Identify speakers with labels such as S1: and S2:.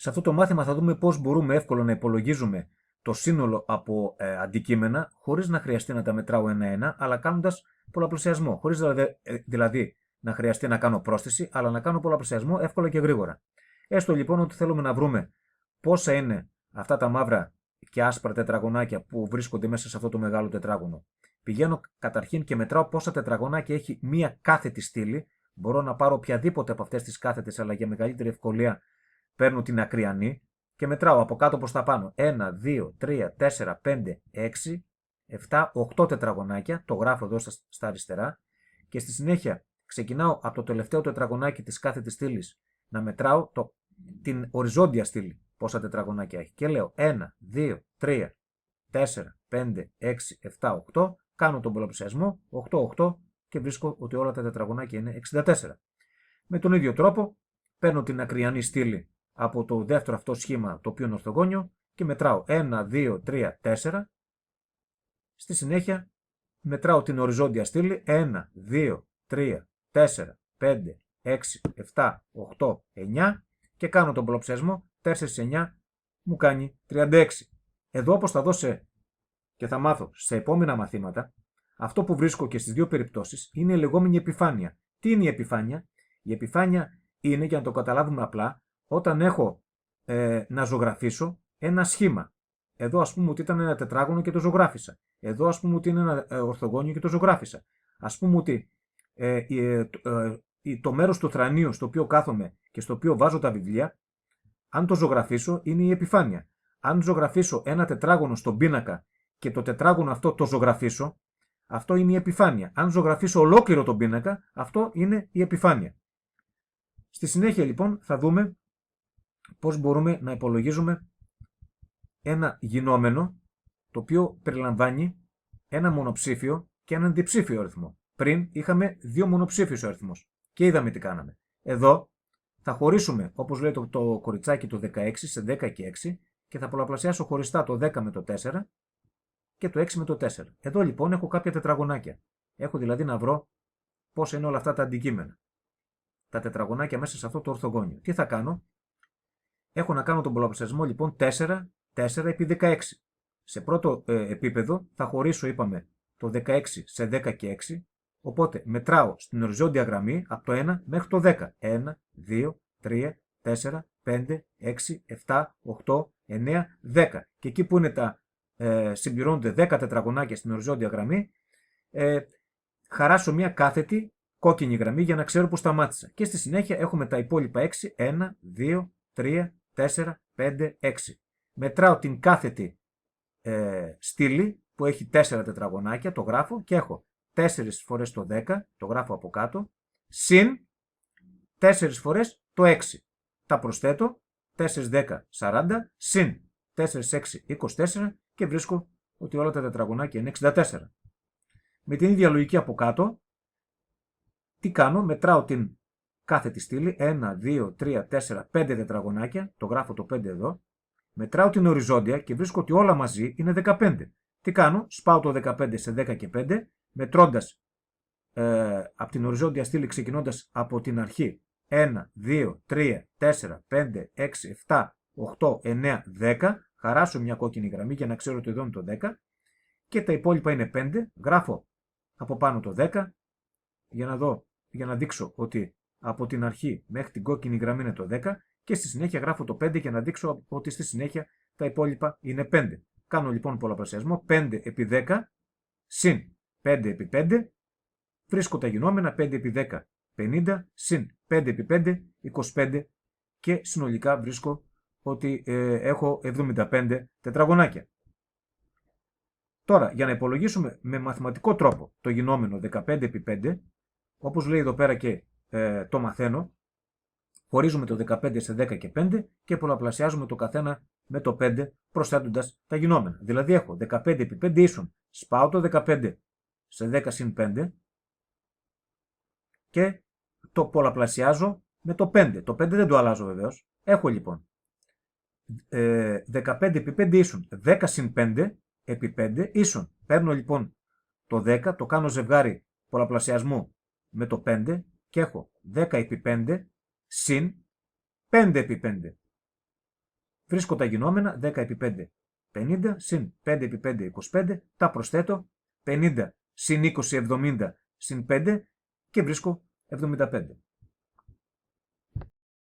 S1: Σε αυτό το μάθημα θα δούμε πώς μπορούμε εύκολα να υπολογίζουμε το σύνολο από αντικείμενα χωρίς να χρειαστεί να τα μετράω ένα-ένα, αλλά κάνοντας πολλαπλασιασμό. Χωρίς δηλαδή να χρειαστεί να κάνω πρόσθεση, αλλά να κάνω πολλαπλασιασμό εύκολα και γρήγορα. Έστω λοιπόν ότι θέλουμε να βρούμε πόσα είναι αυτά τα μαύρα και άσπρα τετραγωνάκια που βρίσκονται μέσα σε αυτό το μεγάλο τετράγωνο. Πηγαίνω καταρχήν και μετράω πόσα τετραγωνάκια έχει μία κάθετη στήλη. Μπορώ να πάρω οποιαδήποτε από αυτές τις κάθετες, αλλά για μεγαλύτερη ευκολία παίρνω την ακριανή και μετράω από κάτω προς τα πάνω. 1, 2, 3, 4, 5, 6, 7, 8 τετραγωνάκια. Το γράφω εδώ στα αριστερά. Και στη συνέχεια ξεκινάω από το τελευταίο τετραγωνάκι της κάθετης στήλης να μετράω την οριζόντια στήλη. Πόσα τετραγωνάκια έχει. Και λέω 1, 2, 3, 4, 5, 6, 7, 8. Κάνω τον πολλαπλασιασμό 8, 8 και βρίσκω ότι όλα τα τετραγωνάκια είναι 64. Με τον ίδιο τρόπο παίρνω την ακριανή στήλη από το δεύτερο αυτό σχήμα το οποίο είναι ορθογώνιο και μετράω 1, 2, 3, 4. Στη συνέχεια μετράω την οριζόντια στήλη 1, 2, 3, 4, 5, 6, 7, 8, 9 και κάνω τον πολλαπλασιασμό 4 σε 9 μου κάνει 36. Εδώ όπως θα δω και θα μάθω σε επόμενα μαθήματα, αυτό που βρίσκω και στις δύο περιπτώσεις είναι η λεγόμενη επιφάνεια. Τι είναι η επιφάνεια? Η επιφάνεια είναι, για να το καταλάβουμε απλά, όταν έχω να ζωγραφίσω ένα σχήμα. Εδώ ας πούμε ότι ήταν ένα τετράγωνο και το ζωγράφισα. Εδώ ας πούμε ότι είναι ένα ορθογώνιο και το ζωγράφισα. Ας πούμε ότι το μέρος του θρανίου στο οποίο κάθομαι και στο οποίο βάζω τα βιβλία, αν το ζωγραφίσω είναι η επιφάνεια. Αν ζωγραφίσω ένα τετράγωνο στον πίνακα και το τετράγωνο αυτό το ζωγραφίσω, αυτό είναι η επιφάνεια. Αν ζωγραφίσω ολόκληρο τον πίνακα, αυτό είναι η επιφάνεια. Στη συνέχεια λοιπόν θα δούμε πώς μπορούμε να υπολογίζουμε ένα γινόμενο το οποίο περιλαμβάνει ένα μονοψήφιο και έναν διψήφιο αριθμό. Πριν είχαμε δύο μονοψήφιους αριθμούς και είδαμε τι κάναμε. Εδώ θα χωρίσουμε, όπως λέει το κοριτσάκι, το 16 σε 10 και 6 και θα πολλαπλασιάσω χωριστά το 10 με το 4 και το 6 με το 4. Εδώ λοιπόν έχω κάποια τετραγωνάκια. Έχω δηλαδή να βρω πώς είναι όλα αυτά τα αντικείμενα. Τα τετραγωνάκια μέσα σε αυτό το ορθογώνιο. Τι θα κάνω? Έχω να κάνω τον πολλαπλασιασμό λοιπόν 4 επί 16. Σε πρώτο επίπεδο θα χωρίσω, είπαμε, το 16 σε 10 και 6. Οπότε μετράω στην οριζόντια γραμμή από το 1 μέχρι το 10. 1, 2, 3, 4, 5, 6, 7, 8, 9, 10. Και εκεί που είναι συμπληρώνονται 10 τετραγωνάκια στην οριζόντια γραμμή, χαράσω μια κάθετη κόκκινη γραμμή για να ξέρω που σταμάτησα. Και στη συνέχεια έχουμε τα υπόλοιπα 6. 1, 2, 3, 4, 5, 6. Μετράω την κάθετη στήλη που έχει 4 τετραγωνάκια, το γράφω και έχω 4 φορές το 10, το γράφω από κάτω, συν 4 φορές το 6. Τα προσθέτω, 4, 10, 40, συν 4, 6, 24 και βρίσκω ότι όλα τα τετραγωνάκια είναι 64. Με την ίδια λογική από κάτω, τι κάνω? Μετράω την κάθετη στήλη, 1, 2, 3, 4, 5 τετραγωνάκια, το γράφω το 5 εδώ, μετράω την οριζόντια και βρίσκω ότι όλα μαζί είναι 15. Τι κάνω? Σπάω το 15 σε 10 και 5, μετρώντας από την οριζόντια στήλη ξεκινώντας από την αρχή 1, 2, 3, 4, 5, 6, 7, 8, 9, 10, χαράσω μια κόκκινη γραμμή για να ξέρω ότι εδώ είναι το 10 και τα υπόλοιπα είναι 5, γράφω από πάνω το 10 για να δείξω ότι από την αρχή μέχρι την κόκκινη γραμμή είναι το 10 και στη συνέχεια γράφω το 5 για να δείξω ότι στη συνέχεια τα υπόλοιπα είναι 5. Κάνω λοιπόν πολλαπλασιασμό 5 επί 10 συν 5 επί 5, βρίσκω τα γινόμενα 5 επί 10 50 συν 5 επί 5 25 και συνολικά βρίσκω ότι έχω 75 τετραγωνάκια. Τώρα, για να υπολογίσουμε με μαθηματικό τρόπο το γινόμενο 15 επί 5, όπως λέει εδώ πέρα και το μαθαίνω, χωρίζουμε το 15 σε 10 και 5 και πολλαπλασιάζουμε το καθένα με το 5 προσθέτοντας τα γινόμενα. Δηλαδή έχω 15 επί 5 ίσον, σπάω το 15 σε 10 συν 5 και το πολλαπλασιάζω με το 5. Το 5 δεν το αλλάζω βεβαίως. Έχω λοιπόν 15 επί 5 ίσον 10 συν 5 επί 5 ίσον. Παίρνω λοιπόν το 10, το κάνω ζευγάρι πολλαπλασιασμού με το 5 και έχω 10 επί 5 συν 5 επί 5. βρίσκω τα γινόμενα 10 επί 5 50, συν 5 επί 5 25, τα προσθέτω 50 συν 20 70 συν 5 και βρίσκω 75.